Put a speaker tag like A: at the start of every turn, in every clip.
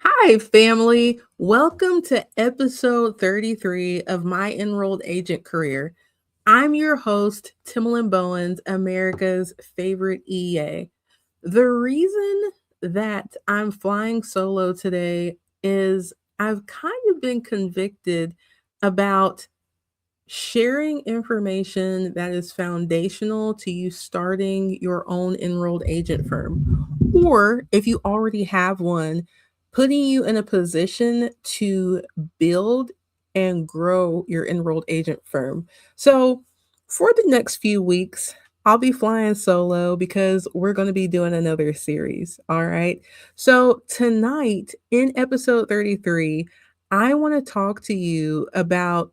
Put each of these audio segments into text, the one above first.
A: Hi, family. Welcome to episode 33 of my enrolled agent career. I'm your host, Timalyn Bowens, America's favorite EA. The reason that I'm flying solo today is I've kind of been convicted about sharing information that is foundational to you starting your own enrolled agent firm. Or if you already have one, putting you in a position to build and grow your enrolled agent firm. So, for the next few weeks, I'll be flying solo because we're going to be doing another series. All right. So, tonight in episode 33, I want to talk to you about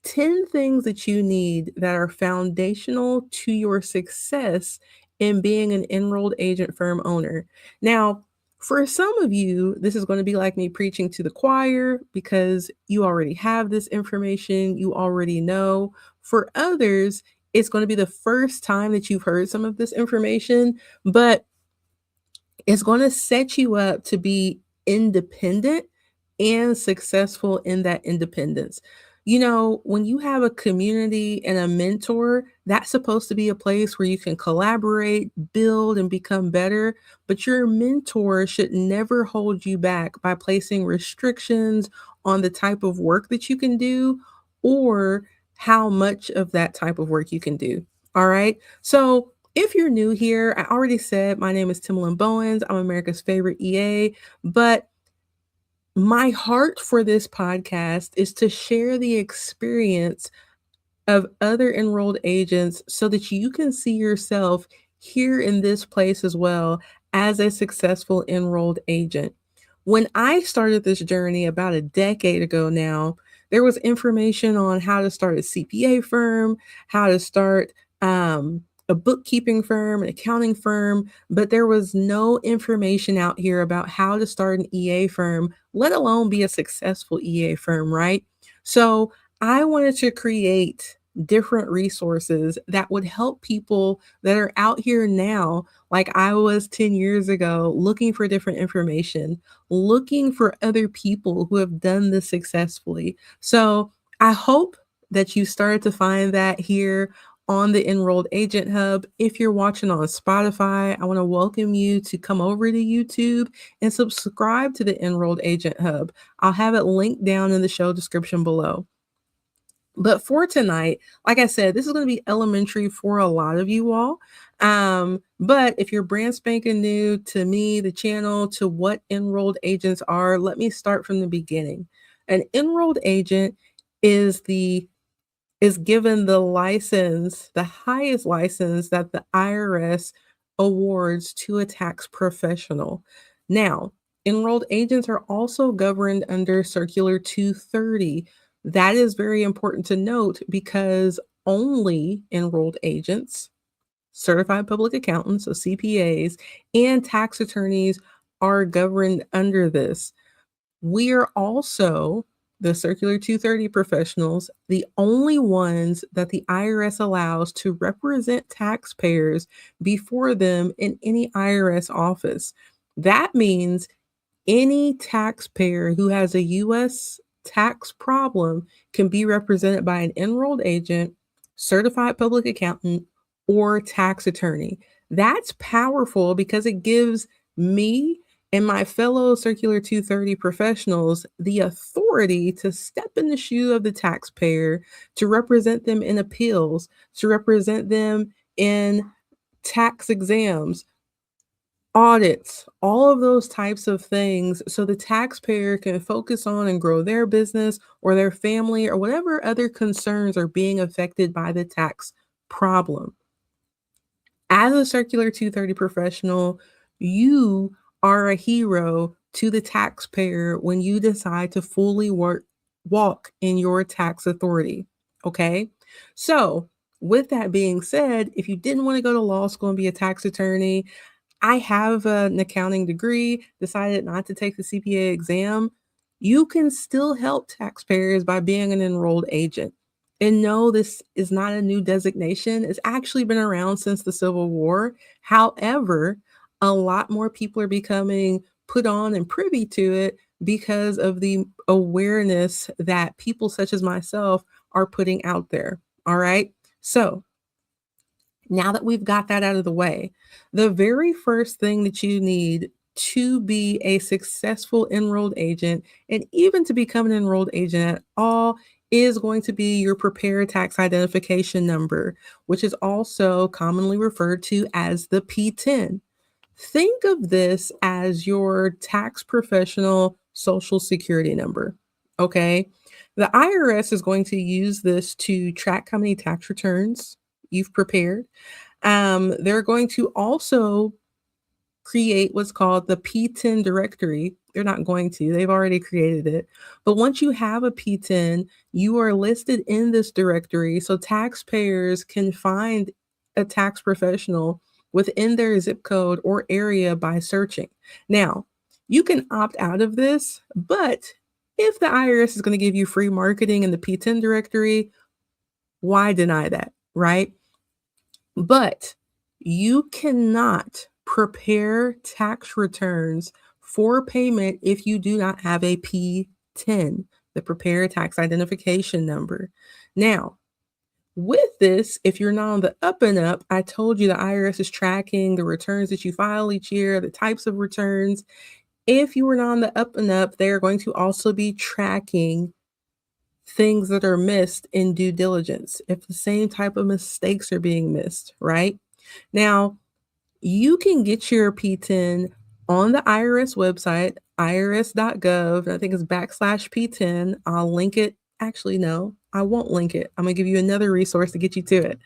A: 10 things that you need that are foundational to your success in being an enrolled agent firm owner. Now, for some of you, this is going to be like me preaching to the choir because you already have this information, you already know. For others, it's going to be the first time that you've heard some of this information, but it's going to set you up to be independent and successful in that independence. You know, when you have a community and a mentor, that's supposed to be a place where you can collaborate, build, and become better. But your mentor should never hold you back by placing restrictions on the type of work that you can do or how much of that type of work you can do. All right. So, if you're new here, I already said my name is Timalyn Bowens. I'm America's favorite EA, but my heart for this podcast is to share the experience of other enrolled agents so that you can see yourself here in this place as well as a successful enrolled agent. When I started this journey about a decade ago now, there was information on how to start a CPA firm, how to start a bookkeeping firm, an accounting firm, but there was no information out here about how to start an EA firm, let alone be a successful EA firm, right? So I wanted to create different resources that would help people that are out here now, like I was 10 years ago, looking for different information, looking for other people who have done this successfully. So I hope that you started to find that here on the Enrolled Agent Hub. If you're watching on Spotify, I want to welcome you to come over to YouTube and subscribe to the Enrolled Agent Hub. I'll have it linked down in the show description below. But for tonight, like I said, this is going to be elementary for a lot of you all. But if you're brand spanking new to me, the channel, to what enrolled agents are, let me start from the beginning. An enrolled agent is given the license, the highest license that the IRS awards to a tax professional. Now, enrolled agents are also governed under Circular 230. That is very important to note because only enrolled agents, certified public accountants, so CPAs, and tax attorneys are governed under this. We are also the Circular 230 professionals, the only ones that the IRS allows to represent taxpayers before them in any IRS office. That means any taxpayer who has a U.S. tax problem can be represented by an enrolled agent, certified public accountant, or tax attorney. That's powerful because it gives me and my fellow Circular 230 professionals the authority to step in the shoe of the taxpayer, to represent them in appeals, to represent them in tax exams, audits, all of those types of things, so the taxpayer can focus on and grow their business or their family or whatever other concerns are being affected by the tax problem. As a Circular 230 professional, you are a hero to the taxpayer when you decide to fully walk in your tax authority. Okay. So, with that being said, if you didn't want to go to law school and be a tax attorney, I have an accounting degree, decided not to take the CPA exam. You can still help taxpayers by being an enrolled agent. And no, this is not a new designation. It's actually been around since the Civil War. However, a lot more people are becoming put on and privy to it because of the awareness that people such as myself are putting out there. All right. So now that we've got that out of the way, the very first thing that you need to be a successful enrolled agent and even to become an enrolled agent at all is going to be your prepared tax identification number, which is also commonly referred to as the PTIN. Think of this as your tax professional social security number. Okay. The IRS is going to use this to track how many tax returns you've prepared. They're going to also create what's called the PTIN directory. They're not going to, they've already created it. But once you have a PTIN, you are listed in this directory so taxpayers can find a tax professional within their zip code or area by searching. Now, you can opt out of this, but if the IRS is going to give you free marketing in the PTIN directory, why deny that, right? But you cannot prepare tax returns for payment if you do not have a P10, the Prepared Tax Identification Number. Now, with this, if you're not on the up and up, I told you the IRS is tracking the returns that you file each year, the types of returns. If you are not on the up and up, they are going to also be tracking things that are missed in due diligence, if the same type of mistakes are being missed, right? Now, you can get your PTIN on the IRS website, irs.gov. I think it's /PTIN. I'll link it. Actually, no, I won't link it. I'm going to give you another resource to get you to it.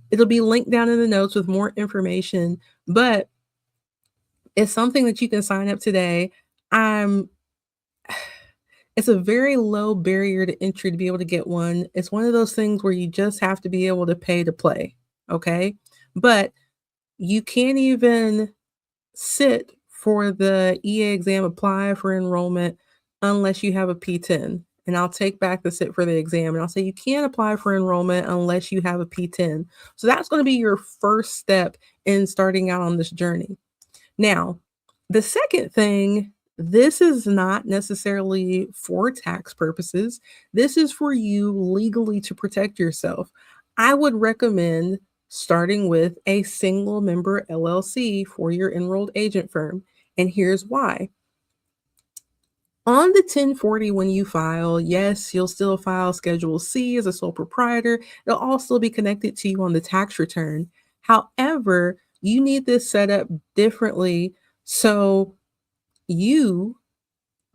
A: It'll be linked down in the notes with more information, but it's something that you can sign up today. It's a very low barrier to entry to be able to get one. It's one of those things where you just have to be able to pay to play. Okay. But you can't even sit for the EA exam, apply for enrollment unless you have a P10. And I'll take back the sit for the exam and I'll say you can't apply for enrollment unless you have a P10. So that's going to be your first step in starting out on this journey. Now, the second thing, this is not necessarily for tax purposes. This is for you legally to protect yourself. I would recommend starting with a single member LLC for your enrolled agent firm. And here's why. On the 1040, when you file, yes, you'll still file Schedule C as a sole proprietor. It'll also be connected to you on the tax return. However, you need this set up differently so you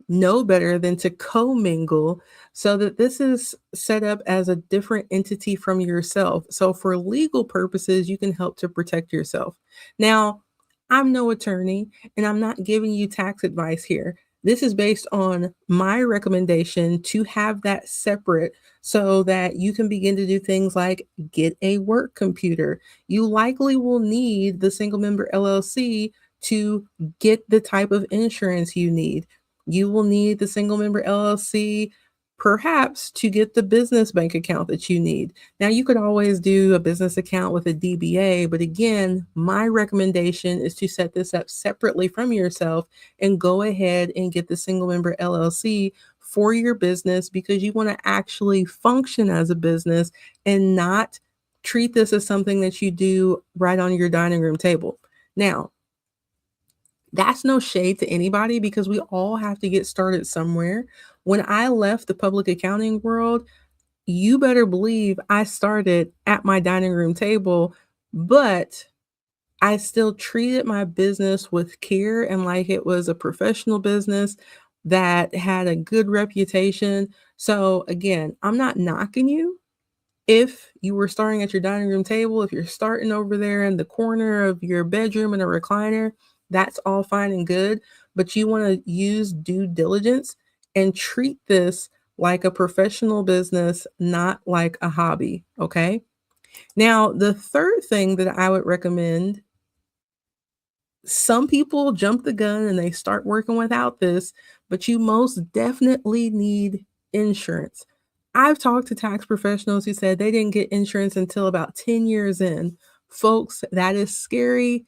A: know better than to commingle, so that this is set up as a different entity from yourself. So for legal purposes, you can help to protect yourself. Now, I'm no attorney and I'm not giving you tax advice here. This is based on my recommendation to have that separate so that you can begin to do things like get a work computer. You likely will need the single member LLC to get the type of insurance you need. You will need the single member LLC perhaps to get the business bank account that you need. Now, you could always do a business account with a DBA, but again, my recommendation is to set this up separately from yourself and go ahead and get the single member LLC for your business because you want to actually function as a business and not treat this as something that you do right on your dining room table. Now, that's no shade to anybody because we all have to get started somewhere. When I left the public accounting world, you better believe I started at my dining room table, but I still treated my business with care and like it was a professional business that had a good reputation. So again, I'm not knocking you. If you were starting at your dining room table, if you're starting over there in the corner of your bedroom in a recliner, that's all fine and good. But you want to use due diligence and treat this like a professional business, not like a hobby. Okay. Now, the third thing that I would recommend, some people jump the gun and they start working without this, but you most definitely need insurance. I've talked to tax professionals who said they didn't get insurance until about 10 years in. Folks, that is scary.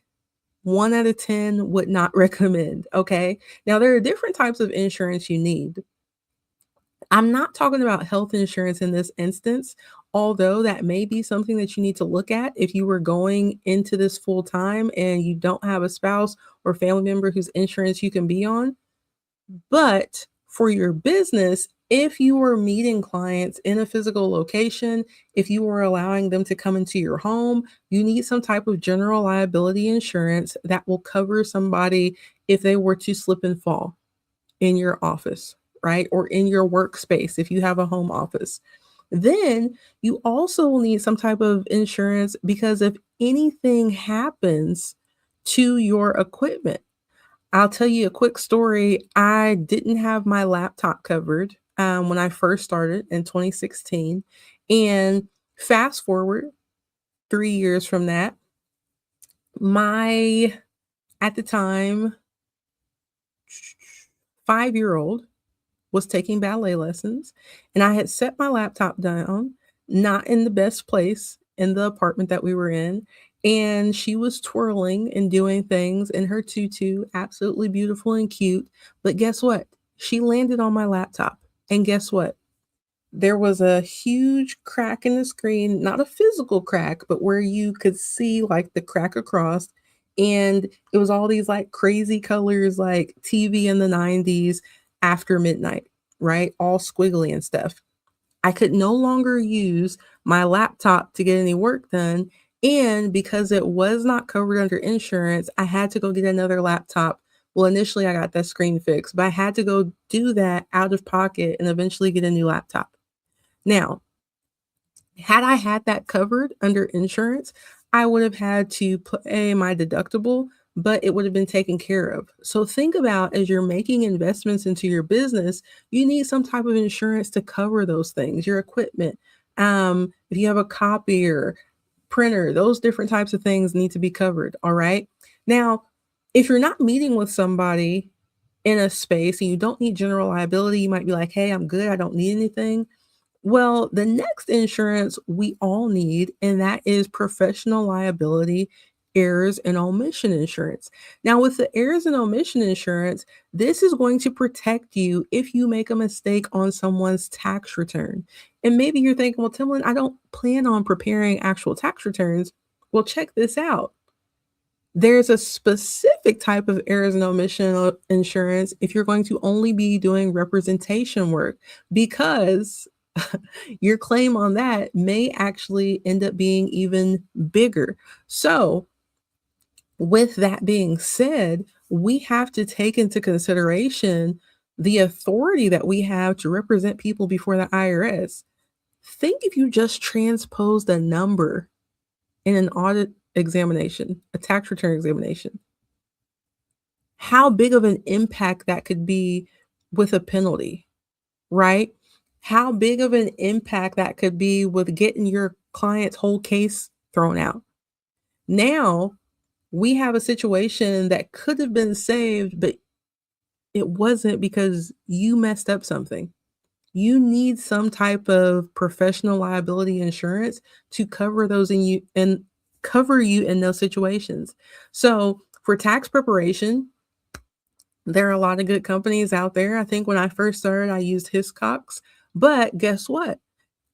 A: 1 out of 10 would not recommend, okay? Now, there are different types of insurance you need. I'm not talking about health insurance in this instance, although that may be something that you need to look at if you were going into this full time and you don't have a spouse or family member whose insurance you can be on. But for your business, if you were meeting clients in a physical location, if you were allowing them to come into your home, you need some type of general liability insurance that will cover somebody if they were to slip and fall in your office, right? Or in your workspace if you have a home office. Then you also need some type of insurance because if anything happens to your equipment, I'll tell you a quick story. I didn't have my laptop covered when I first started in 2016. And fast forward 3 years from that, my, at the time, 5-year-old was taking ballet lessons, and I had set my laptop down, not in the best place in the apartment that we were in, and she was twirling and doing things in her tutu, absolutely beautiful and cute, but guess what? She landed on my laptop, and guess what? There was a huge crack in the screen, not a physical crack, but where you could see like the crack across. And it was all these like crazy colors, like TV in the 90s after midnight, right? All squiggly and stuff. I could no longer use my laptop to get any work done. And because it was not covered under insurance, I had to go get another laptop. Well, initially I got that screen fixed, but I had to go do that out of pocket and eventually get a new laptop. Now, had I had that covered under insurance, I would have had to pay my deductible, but it would have been taken care of. So think about as you're making investments into your business, you need some type of insurance to cover those things, your equipment. If you have a copier, printer, those different types of things need to be covered. All right. Now, if you're not meeting with somebody in a space and you don't need general liability, you might be like, hey, I'm good. I don't need anything. Well, the next insurance we all need, and that is professional liability, errors and omission insurance. Now, with the errors and omission insurance, this is going to protect you if you make a mistake on someone's tax return. And maybe you're thinking, well, Timlin, I don't plan on preparing actual tax returns. Well, check this out. There's a specific type of errors and omission insurance if you're going to only be doing representation work because your claim on that may actually end up being even bigger. So, with that being said, we have to take into consideration the authority that we have to represent people before the IRS. Think if you just transposed a number in an audit examination, a tax return examination, how big of an impact that could be with a penalty, right? How big of an impact that could be with getting your client's whole case thrown out. Now, we have a situation that could have been saved, but it wasn't because you messed up something. You need some type of professional liability insurance to cover those in you and cover you in those situations. So, for tax preparation, there are a lot of good companies out there. I think when I first started, I used Hiscox, but guess what?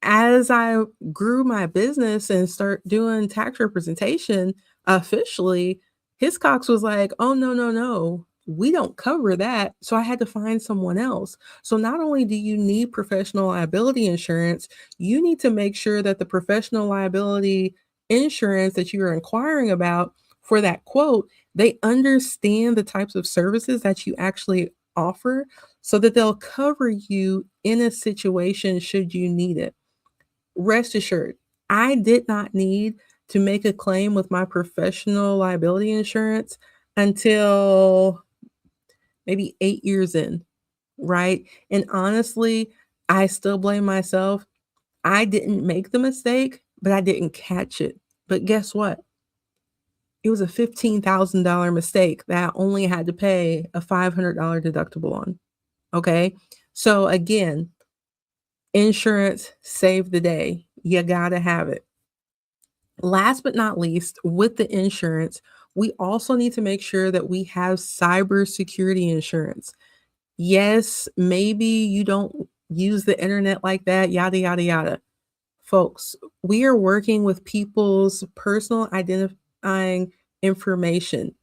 A: As I grew my business and start doing tax representation officially, Hiscox was like, "Oh, no, no, no. We don't cover that." So I had to find someone else. So not only do you need professional liability insurance, you need to make sure that the professional liability insurance that you are inquiring about for that quote, they understand the types of services that you actually offer so that they'll cover you in a situation should you need it. Rest assured, I did not need to make a claim with my professional liability insurance until maybe 8 years in, right? And honestly, I still blame myself. I didn't make the mistake, but I didn't catch it. But guess what? It was a $15,000 mistake that I only had to pay a $500 deductible on. Okay. So again, insurance saved the day. You got to have it. Last but not least, with the insurance, We also need to make sure that we have cybersecurity insurance. Yes, maybe you don't use the internet like that, yada, yada, yada. Folks, we are working with people's personal identifying information.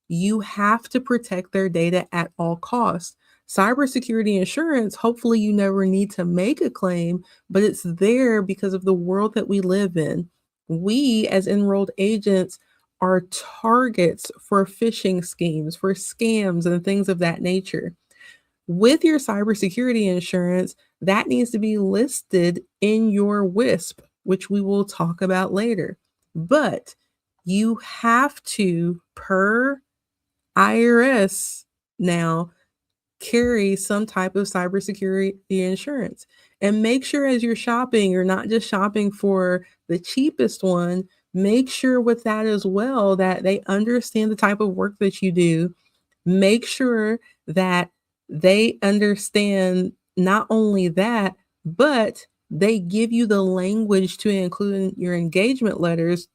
A: You have to protect their data at all costs. Cybersecurity insurance, hopefully, you never need to make a claim, but it's there because of the world that we live in. We, as enrolled agents, are targets for phishing schemes, for scams, and things of that nature. With your cybersecurity insurance, that needs to be listed in your WISP, which we will talk about later. But you have to, per IRS now, carry some type of cybersecurity insurance. And make sure as you're shopping, you're not just shopping for the cheapest one. Make sure with that as well that they understand the type of work that you do. Make sure that they understand not only that, but they give you the language to include in your engagement letters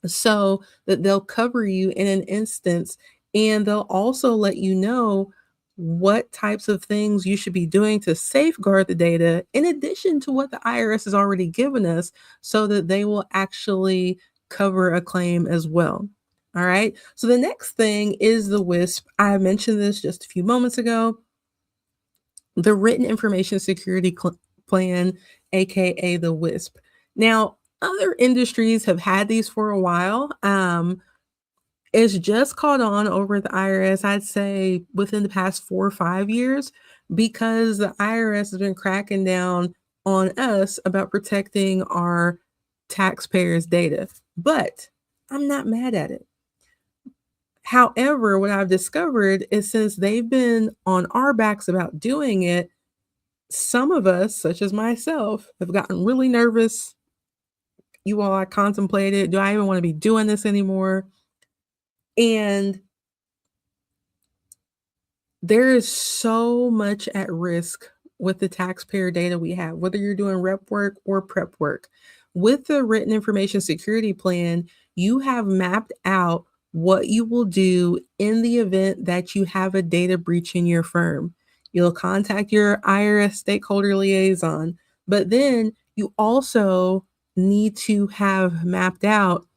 A: so that they'll cover you in an instance, and they'll also let you know what types of things you should be doing to safeguard the data in addition to what the IRS has already given us so that they will actually cover a claim as well. All right. So the next thing is the WISP. I mentioned this just a few moments ago. The Written Information Security Plan, aka the WISP. Now, other industries have had these for a while. It's just caught on over the IRS, I'd say within the past 4 or 5 years, because the IRS has been cracking down on us about protecting our taxpayers' data. But I'm not mad at it. However, what I've discovered is since they've been on our backs about doing it, some of us, such as myself, have gotten really nervous. You all, I contemplated, do I even want to be doing this anymore? And there is so much at risk with the taxpayer data we have, whether you're doing rep work or prep work. With the Written Information Security Plan, you have mapped out what you will do in the event that you have a data breach in your firm. You'll contact your IRS stakeholder liaison, but then you also need to have mapped out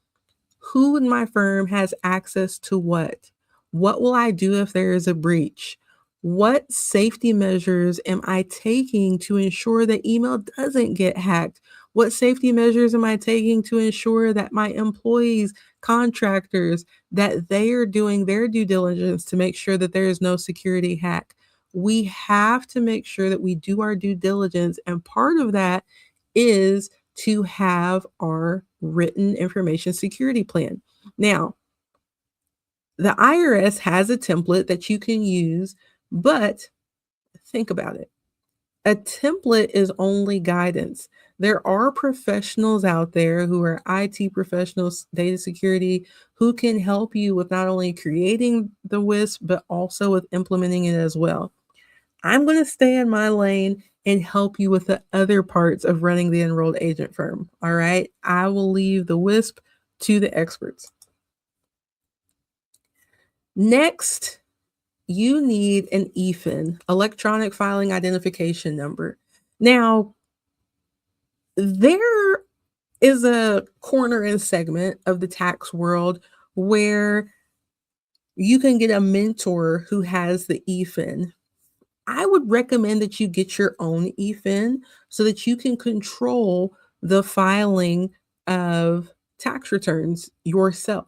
A: who in my firm has access to what? What will I do if there is a breach? What safety measures am I taking to ensure that email doesn't get hacked? What safety measures am I taking to ensure that my employees, contractors, that they are doing their due diligence to make sure that there is no security hack? We have to make sure that we do our due diligence, and part of that is to have our written information security plan. Now, the IRS has a template that you can use, but think about it. A template is only guidance. There are professionals out there who are IT professionals, data security, who can help you with not only creating the WISP, but also with implementing it as well. I'm going to stay in my lane and help you with the other parts of running the enrolled agent firm. All right. I will leave the WISP to the experts. Next, you need an EFIN, electronic filing identification number. Now, there is a corner and segment of the tax world where you can get a mentor who has the EFIN. I would recommend that you get your own EFIN so that you can control the filing of tax returns yourself.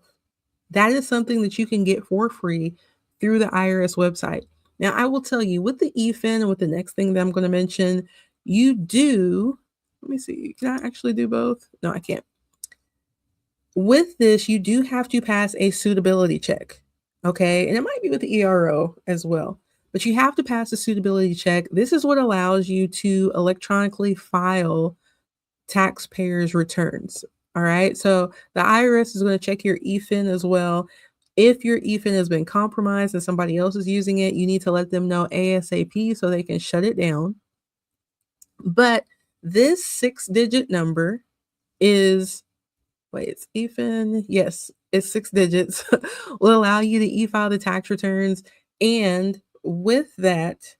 A: That is something that you can get for free through the IRS website. Now, I will tell you with the EFIN and with the next thing that I'm going to mention, you do, let me see, can I actually do both? No, I can't. With this, you do have to pass a suitability check, okay? And it might be with the ERO as well, but you have to pass a suitability check. This is what allows you to electronically file taxpayers' returns, all right? So the IRS is going to check your EFIN as well. If your EFIN has been compromised and somebody else is using it, you need to let them know ASAP so they can shut it down. But this 6-digit number is, wait, it's EFIN. Yes, it's 6 digits, will allow you to e-file the tax returns. And with that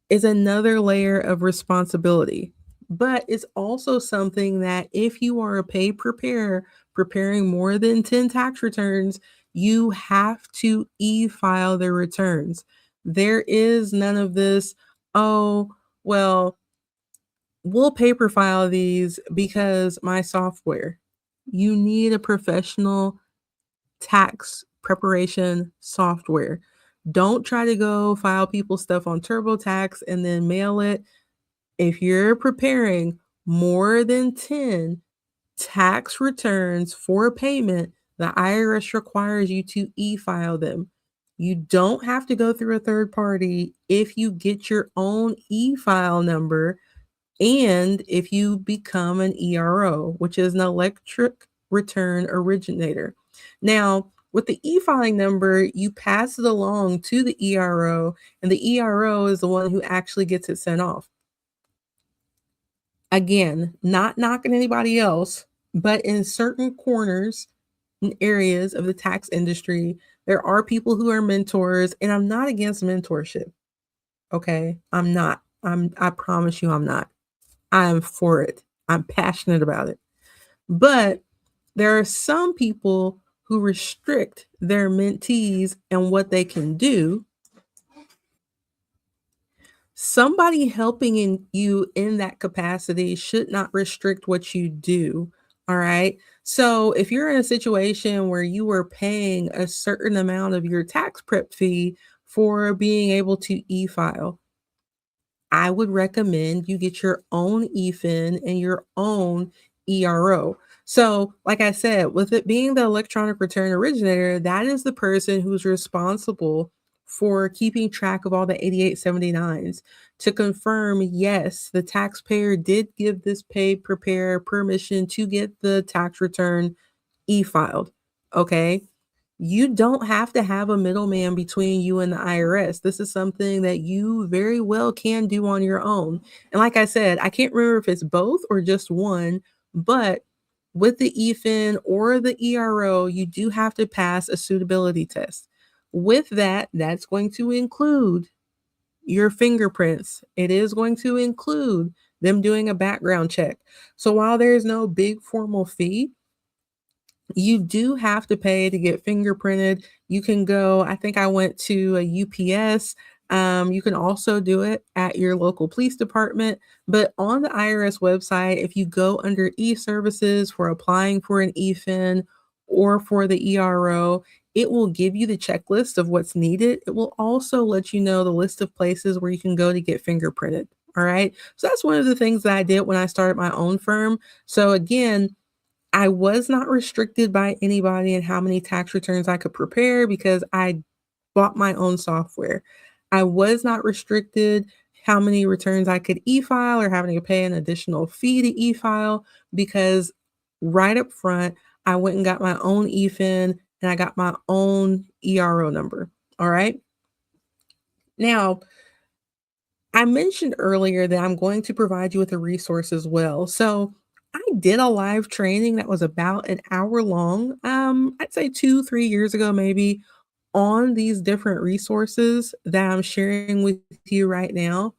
A: is another layer of responsibility. But it's also something that if you are a paid preparer preparing more than 10 tax returns, you have to e-file the returns. There is none of this, oh, well, we'll paper file these because my software. You need a professional tax preparation software. Don't try to go file people's stuff on TurboTax and then mail it. If you're preparing more than 10 tax returns for payment, the IRS requires you to e-file them. You don't have to go through a third party if you get your own e-file number and if you become an ERO, which is an electric return originator. Now, with the e-filing number, you pass it along to the ERO, and the ERO is the one who actually gets it sent off. Again, not knocking anybody else, but in certain corners and areas of the tax industry, there are people who are mentors, and I'm not against mentorship. Okay? I'm not. I promise you I'm not. I'm for it. I'm passionate about it. But there are some people who restrict their mentees and what they can do. Somebody helping you in that capacity should not restrict what you do. All right. So if you're in a situation where you were paying a certain amount of your tax prep fee for being able to e-file, I would recommend you get your own EFIN and your own ERO. So, like I said, with it being the electronic return originator, that is the person who's responsible for keeping track of all the 8879s to confirm, yes, the taxpayer did give this paid preparer permission to get the tax return e-filed. Okay. You don't have to have a middleman between you and the IRS. This is something that you very well can do on your own. And like I said, I can't remember if it's both or just one, but with the EFIN or the ERO, you do have to pass a suitability test. With that, that's going to include your fingerprints. It is going to include them doing a background check. So while there's no big formal fee, you do have to pay to get fingerprinted. You can go, I think I went to a UPS. You can also do it at your local police department. But on the IRS website, if you go under e-services for applying for an EFIN or for the ERO, it will give you the checklist of what's needed. It will also let you know the list of places where you can go to get fingerprinted. All right. So that's one of the things that I did when I started my own firm. So again, I was not restricted by anybody in how many tax returns I could prepare because I bought my own software. I was not restricted how many returns I could e-file or having to pay an additional fee to e-file because right up front, I went and got my own EFIN and I got my own ERO number. All right. Now, I mentioned earlier that I'm going to provide you with a resource as well. So I did a live training that was about an hour long, I'd say 2, 3 years ago, maybe, on these different resources that I'm sharing with you right now.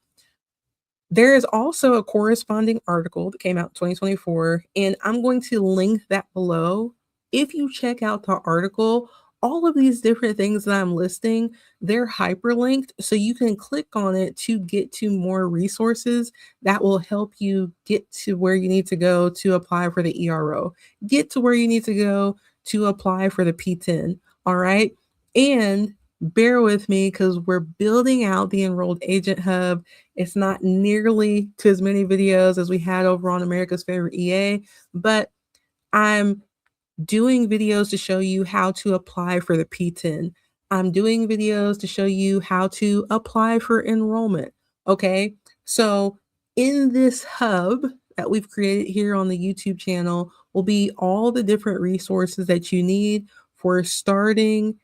A: There is also a corresponding article that came out in 2024, and I'm going to link that below. If you check out the article, all of these different things that I'm listing, they're hyperlinked, so you can click on it to get to more resources that will help you get to where you need to go to apply for the ERO, get to where you need to go to apply for the PTIN. All right. And bear with me because we're building out the Enrolled Agent Hub. It's not nearly to as many videos as we had over on America's Favorite EA, but I'm doing videos to show you how to apply for the PTIN. I'm doing videos to show you how to apply for enrollment. Okay. So in this hub that we've created here on the YouTube channel will be all the different resources that you need for starting,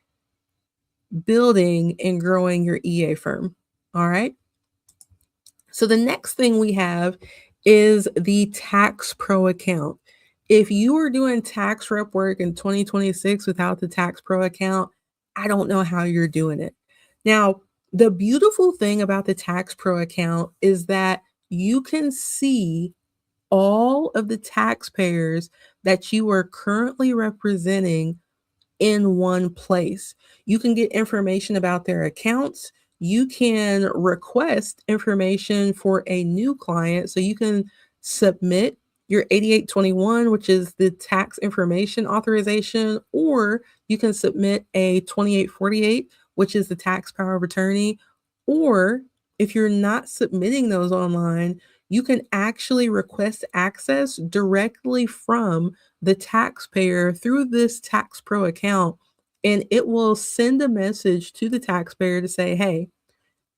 A: building, and growing your EA firm. All right. So the next thing we have is the Tax Pro account. If you are doing tax rep work in 2026 without the Tax Pro account, I don't know how you're doing it. Now, the beautiful thing about the Tax Pro account is that you can see all of the taxpayers that you are currently representing in one place. You can get information about their accounts. You can request information for a new client. So you can submit your 8821, which is the tax information authorization, or you can submit a 2848, which is the tax power of attorney. Or if you're not submitting those online, you can actually request access directly from the taxpayer through this Tax Pro account, and it will send a message to the taxpayer to say, hey,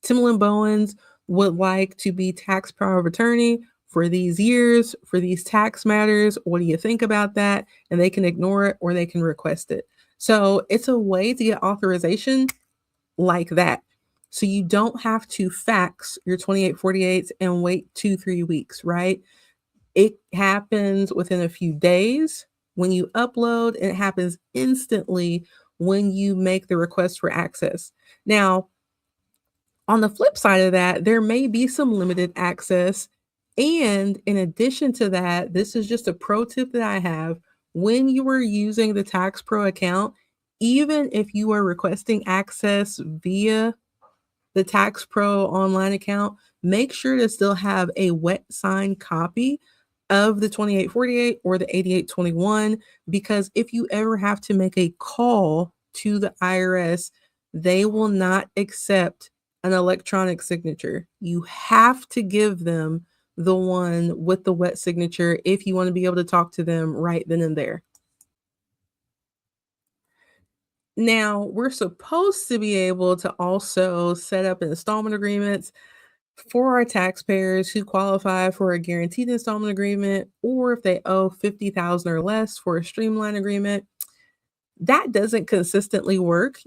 A: Timalyn Bowens would like to be tax power of attorney for these years, for these tax matters. What do you think about that? And they can ignore it or they can request it. So it's a way to get authorization like that. So you don't have to fax your 2848s and wait 2-3 weeks, right? It happens within a few days when you upload, and it happens instantly when you make the request for access. Now, on the flip side of that, there may be some limited access. And in addition to that, this is just a pro tip that I have. When you are using the Tax Pro account, even if you are requesting access via the Tax Pro online account, make sure to still have a wet signed copy of the 2848 or the 8821, because if you ever have to make a call to the IRS, they will not accept an electronic signature. You have to give them the one with the wet signature if you want to be able to talk to them right then and there. Now, we're supposed to be able to also set up installment agreements for our taxpayers who qualify for a guaranteed installment agreement, or if they owe 50,000 or less, for a streamline agreement. That doesn't consistently work.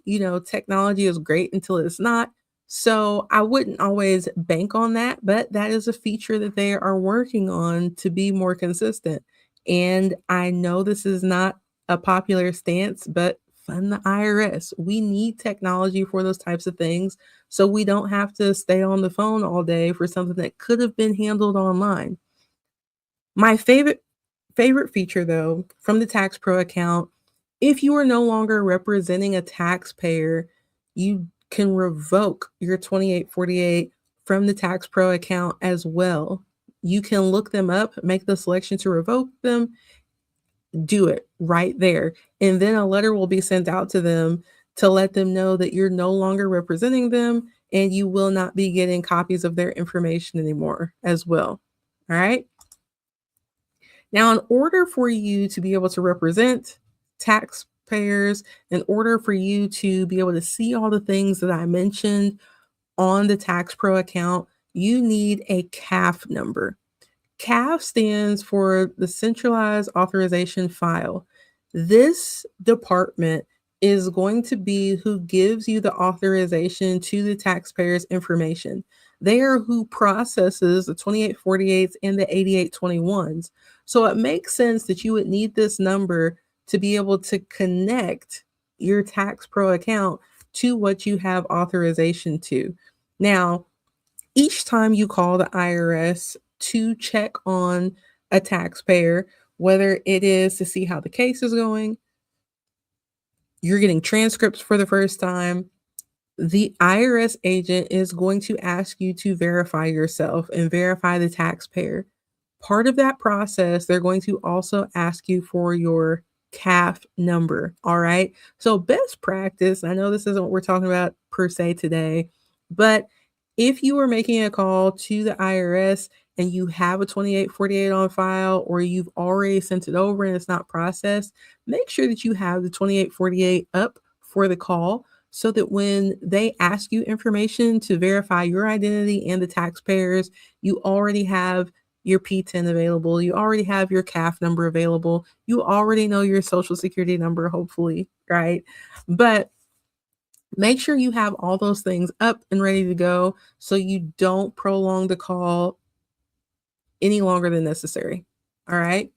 A: Technology is great until it's not. So I wouldn't always bank on that, but that is a feature that they are working on to be more consistent. And I know this is not a popular stance, but fund the IRS. We need technology for those types of things so we don't have to stay on the phone all day for something that could have been handled online. My favorite feature though from the Tax Pro account, if you are no longer representing a taxpayer, you can revoke your 2848 from the Tax Pro account as well. You can look them up, make the selection to revoke them, do it right there. And then a letter will be sent out to them to let them know that you're no longer representing them and you will not be getting copies of their information anymore as well. All right. Now, in order for you to be able to represent taxpayers, in order for you to be able to see all the things that I mentioned on the Tax Pro account, you need a CAF number. CAF stands for the Centralized Authorization File. This department is going to be who gives you the authorization to the taxpayer's information. They are who processes the 2848s and the 8821s. So it makes sense that you would need this number to be able to connect your Tax Pro account to what you have authorization to. Now, each time you call the IRS to check on a taxpayer, whether it is to see how the case is going, you're getting transcripts for the first time, the IRS agent is going to ask you to verify yourself and verify the taxpayer. Part of that process, they're going to also ask you for your CAF number. All right. So, best practice, I know this isn't what we're talking about per se today, but if you are making a call to the IRS and you have a 2848 on file, or you've already sent it over and it's not processed, make sure that you have the 2848 up for the call so that when they ask you information to verify your identity and the taxpayers, you already have your PTIN available, you already have your CAF number available, you already know your social security number, hopefully, right? But make sure you have all those things up and ready to go so you don't prolong the call any longer than necessary. All right.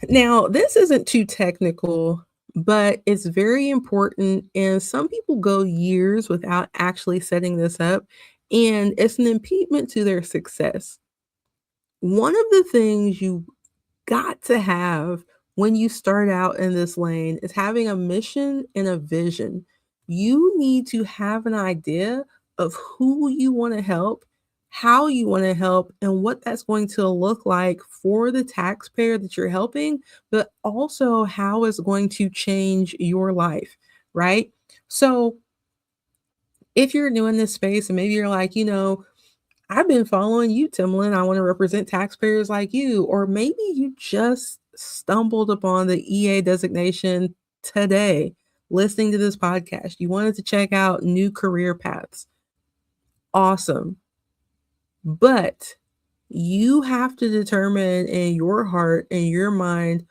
A: Now, this isn't too technical, but it's very important. And some people go years without actually setting this up, and it's an impediment to their success. One of the things you got to have when you start out in this lane is having a mission and a vision. You need to have an idea of who you want to help, how you want to help, and what that's going to look like for the taxpayer that you're helping, but also how it's going to change your life, right? So, if you're new in this space and maybe you're like, I've been following you, Timalyn. I want to represent taxpayers like you. Or maybe you just stumbled upon the EA designation today, listening to this podcast. You wanted to check out new career paths. Awesome. But you have to determine in your heart and your mind,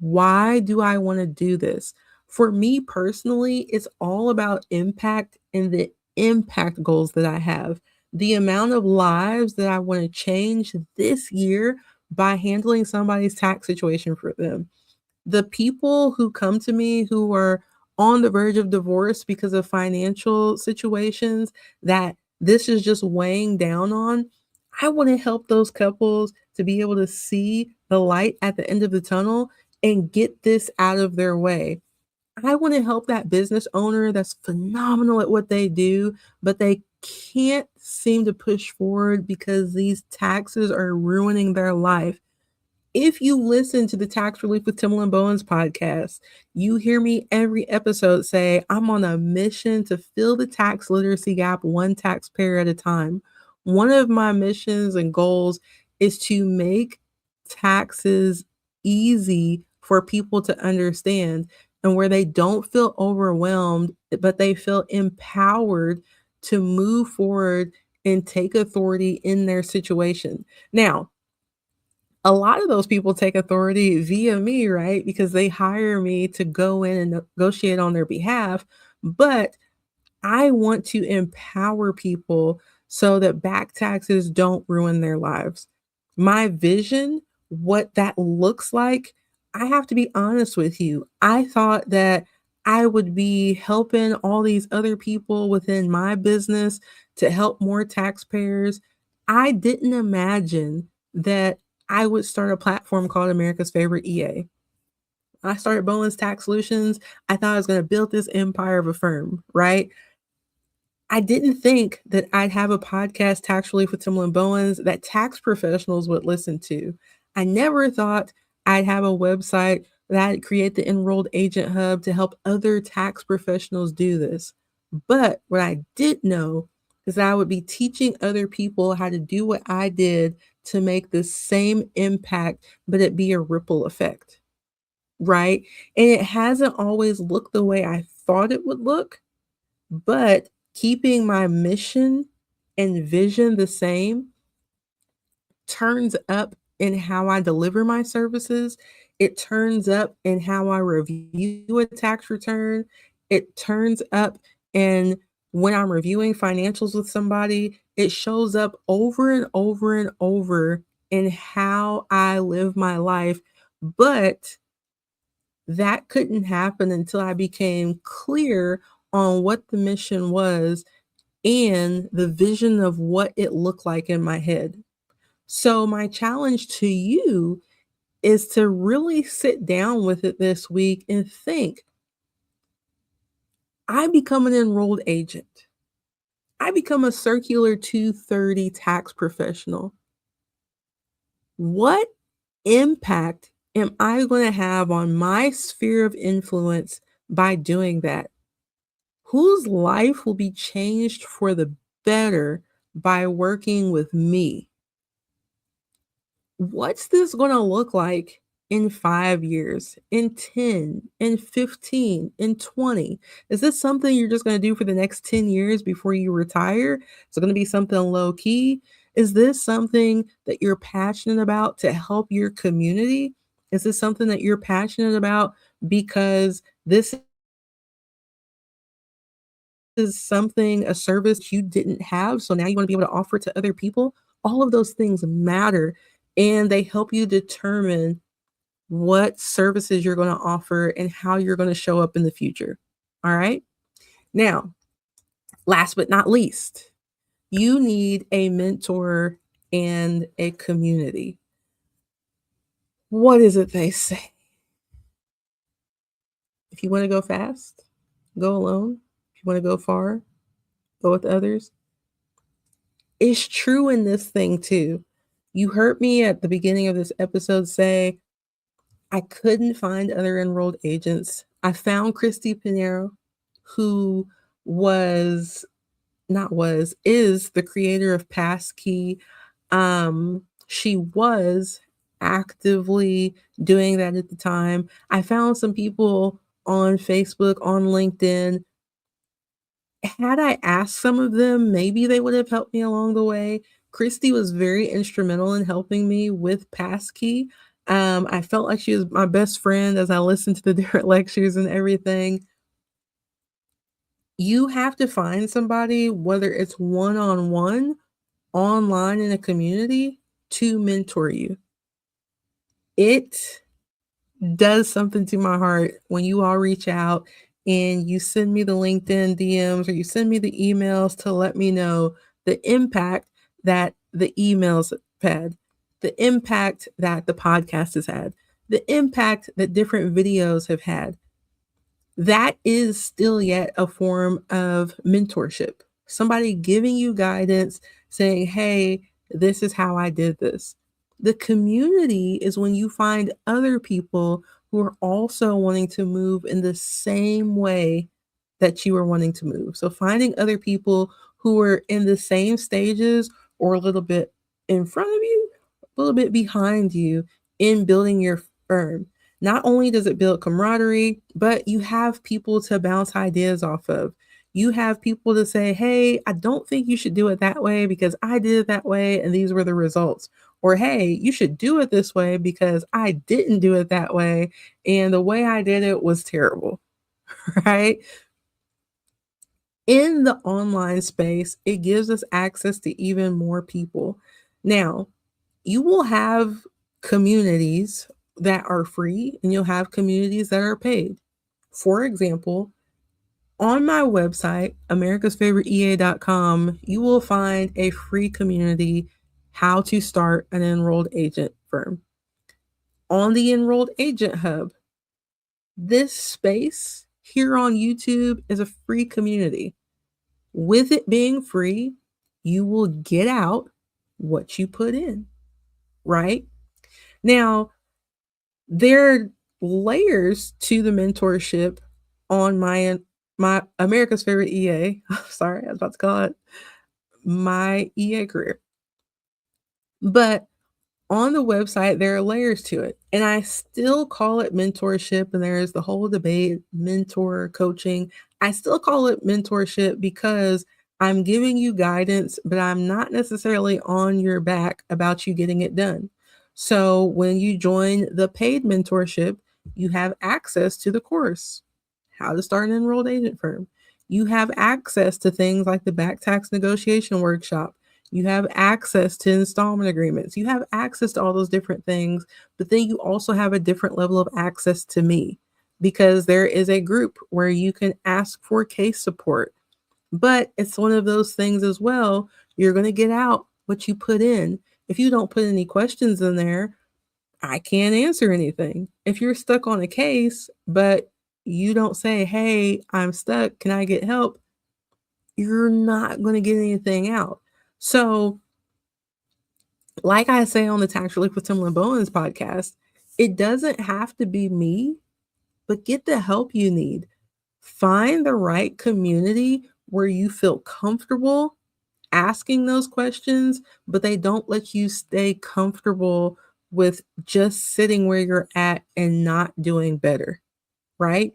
A: why do I want to do this? For me personally, it's all about impact and the impact goals that I have. The amount of lives that I want to change this year by handling somebody's tax situation for them. The people who come to me who are on the verge of divorce because of financial situations that this is just weighing down on, I want to help those couples to be able to see the light at the end of the tunnel and get this out of their way. I want to help that business owner that's phenomenal at what they do, but they can't seem to push forward because these taxes are ruining their life. If you listen to the Tax Relief with Timalyn Bowens podcast, you hear me every episode say, I'm on a mission to fill the tax literacy gap one taxpayer at a time. One of my missions and goals is to make taxes easy for people to understand and where they don't feel overwhelmed, but they feel empowered to move forward and take authority in their situation. Now, a lot of those people take authority via me, right? Because they hire me to go in and negotiate on their behalf. But I want to empower people so that back taxes don't ruin their lives. My vision, what that looks like, I have to be honest with you. I thought that I would be helping all these other people within my business to help more taxpayers. I didn't imagine that I would start a platform called America's Favorite EA. I started Bowens Tax Solutions. I thought I was going to build this empire of a firm, right? I didn't think that I'd have a podcast, Tax Relief with Timalyn Bowens, that tax professionals would listen to. I never thought I'd have a website that I'd create the Enrolled Agent Hub to help other tax professionals do this. But what I did know is that I would be teaching other people how to do what I did to make the same impact, but it be a ripple effect, right? And it hasn't always looked the way I thought it would look, but keeping my mission and vision the same turns up in how I deliver my services. It turns up in how I review a tax return. It turns up in when I'm reviewing financials with somebody. It shows up over and over and over in how I live my life. But that couldn't happen until I became clear on what the mission was and the vision of what it looked like in my head. So, my challenge to you is to really sit down with it this week and think, I become an enrolled agent. I become a Circular 230 tax professional. What impact am I going to have on my sphere of influence by doing that? Whose life will be changed for the better by working with me? What's this going to look like in 5 years, in 10, in 15, in 20? Is this something you're just going to do for the next 10 years before you retire? Is it going to be something low key? Is this something that you're passionate about to help your community? Is this something that you're passionate about because this is something, a service you didn't have, so now you want to be able to offer to other people? All of those things matter, and they help you determine what services you're going to offer, and how you're going to show up in the future. All right. Now, last but not least, you need a mentor and a community. What is it they say? If you want to go fast, go alone. If you want to go far, go with others. It's true in this thing too. You heard me at the beginning of this episode say, I couldn't find other enrolled agents. I found Christy Pinero, who was not was is the creator of Passkey. She was actively doing that at the time. I found some people on Facebook, on LinkedIn. Had I asked some of them, maybe they would have helped me along the way. Christy was very instrumental in helping me with Passkey. I felt like she was my best friend as I listened to the different lectures and everything. You have to find somebody, whether it's one-on-one, online in a community, to mentor you. It does something to my heart when you all reach out and you send me the LinkedIn DMs or you send me the emails to let me know the impact that the emails had, the impact that the podcast has had, the impact that different videos have had. That is still yet a form of mentorship. Somebody giving you guidance, saying, hey, this is how I did this. The community is when you find other people who are also wanting to move in the same way that you are wanting to move. So finding other people who are in the same stages or a little bit in front of you, a little bit behind you in building your firm. Not only does it build camaraderie, but you have people to bounce ideas off of. You have people to say, hey, I don't think you should do it that way because I did it that way and these were the results. Or, hey, you should do it this way because I didn't do it that way and the way I did it was terrible, right? In the online space, it gives us access to even more people. Now, you will have communities that are free and you'll have communities that are paid. For example, on my website, americasfavoriteea.com, you will find a free community, how to start an enrolled agent firm. On the Enrolled Agent Hub, this space here on YouTube is a free community. With it being free, you will get out what you put in, right? Now, there are layers to the mentorship on my America's Favorite EA. Sorry, I was about to call it my EA career. But on the website, there are layers to it. And I still call it mentorship. And there's the whole debate, mentor coaching. I still call it mentorship because I'm giving you guidance, but I'm not necessarily on your back about you getting it done. So when you join the paid mentorship, you have access to the course, how to start an enrolled agent firm. You have access to things like the back tax negotiation workshop. You have access to installment agreements. You have access to all those different things, but then you also have a different level of access to me because there is a group where you can ask for case support. But it's one of those things as well. You're going to get out what you put in. If you don't put any questions in there, I can't answer anything. If you're stuck on a case, but you don't say, hey, I'm stuck, can I get help? You're not going to get anything out. So, like I say on the Tax Relief with Timalyn Bowens podcast, it doesn't have to be me, but get the help you need. Find the right community where you feel comfortable asking those questions, but they don't let you stay comfortable with just sitting where you're at and not doing better, right?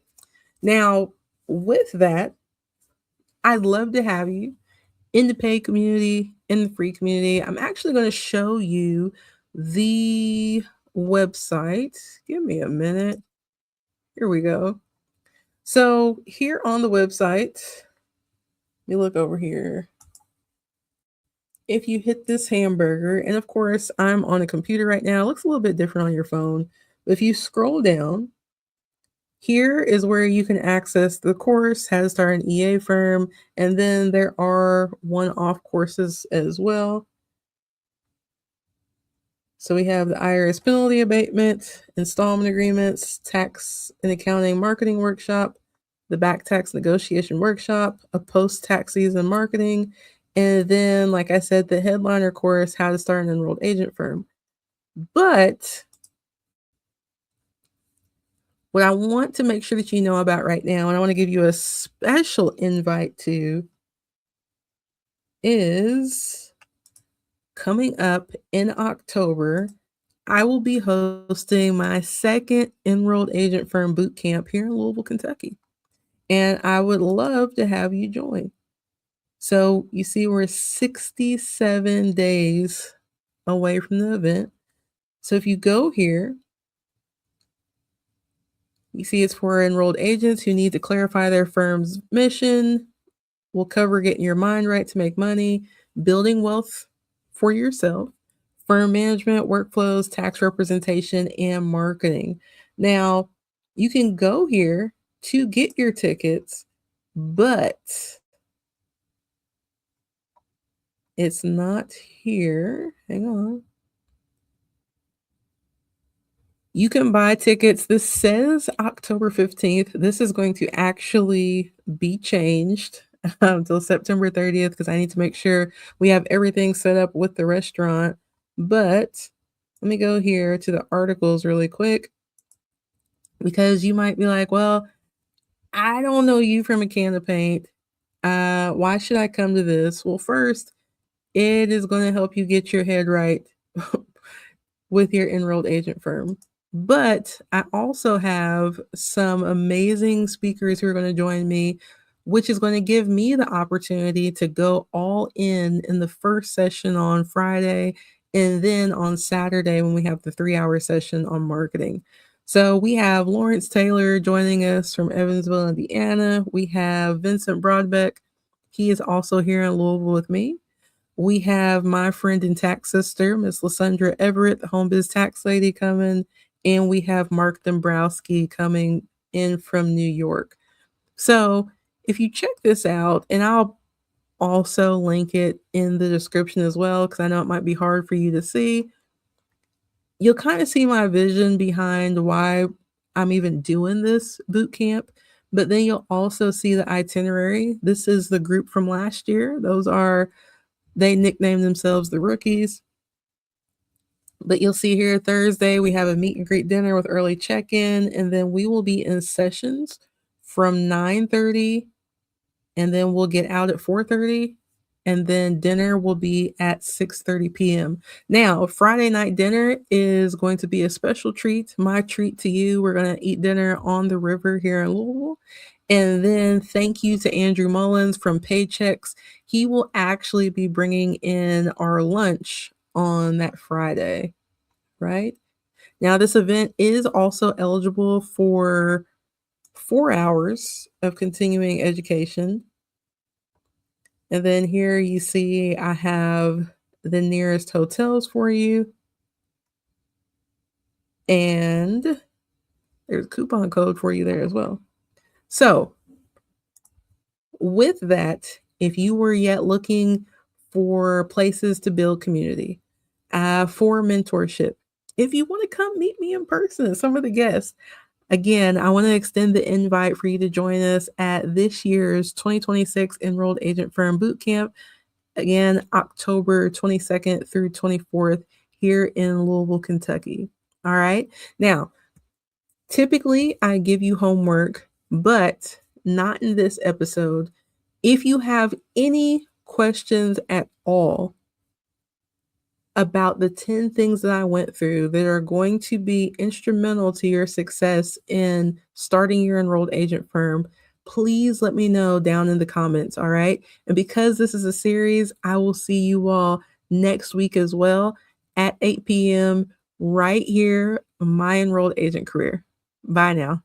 A: Now, with that, I'd love to have you in the paid community, in the free community. I'm actually going to show you the website. Give me a minute. Here we go. So here on the website, let me look over here. If you hit this hamburger, and of course, I'm on a computer right now. It looks a little bit different on your phone, If you scroll down, here is where you can access the course, how to start an EA firm, and then there are one-off courses as well. So we have the IRS penalty abatement, installment agreements, tax and accounting marketing workshop, the back tax negotiation workshop, a post-tax season marketing, and then, like I said, the headliner course, how to start an enrolled agent firm. But what I want to make sure that you know about right now, and I want to give you a special invite to, is coming up in October, I will be hosting my second Enrolled Agent Firm Bootcamp here in Louisville, Kentucky. And I would love to have you join. So you see, we're 67 days away from the event. So if you go here, you see it's for enrolled agents who need to clarify their firm's mission. We'll cover getting your mind right to make money, building wealth for yourself, firm management, workflows, tax representation, and marketing. Now, you can go here to get your tickets, but it's not here. Hang on. You can buy tickets. This says October 15th. This is going to actually be changed until September 30th because I need to make sure we have everything set up with the restaurant. But let me go here to the articles really quick because you might be like, well, I don't know you from a can of paint. Why should I come to this? Well, first, it is going to help you get your head right with your enrolled agent firm. But I also have some amazing speakers who are going to join me, which is going to give me the opportunity to go all in the first session on Friday and then on Saturday when we have the 3-hour session on marketing. So we have Lawrence Taylor joining us from Evansville, Indiana. We have Vincent Broadbeck. He is also here in Louisville with me. We have my friend and tax sister, Miss Lysandra Everett, the home biz tax lady, coming. And we have Mark Dombrowski coming in from New York. So if you check this out, and I'll also link it in the description as well, because I know it might be hard for you to see, you'll kind of see my vision behind why I'm even doing this boot camp. But then you'll also see the itinerary. This is the group from last year. They nicknamed themselves the Rookies. But you'll see here Thursday, we have a meet and greet dinner with early check-in, and then we will be in sessions from 9:30, and then we'll get out at 4:30, and then dinner will be at 6:30 p.m. Now, Friday night dinner is going to be a special treat, my treat to you. We're going to eat dinner on the river here in Louisville. And then thank you to Andrew Mullins from Paychecks. He will actually be bringing in our lunch on that Friday, right? Now, this event is also eligible for 4 hours of continuing education. And then here you see I have the nearest hotels for you. And there's a coupon code for you there as well. So with that, if you were yet looking for places to build community, for mentorship, if you want to come meet me in person, some of the guests, again, I want to extend the invite for you to join us at this year's 2026 Enrolled Agent Firm Bootcamp. Again, October 22nd through 24th here in Louisville, Kentucky. All right. Now, typically I give you homework, but not in this episode. If you have any questions at all about the 10 things that I went through that are going to be instrumental to your success in starting your enrolled agent firm, please let me know down in the comments, all right? And because this is a series, I will see you all next week as well at 8 p.m. right here on My Enrolled Agent Career. Bye now.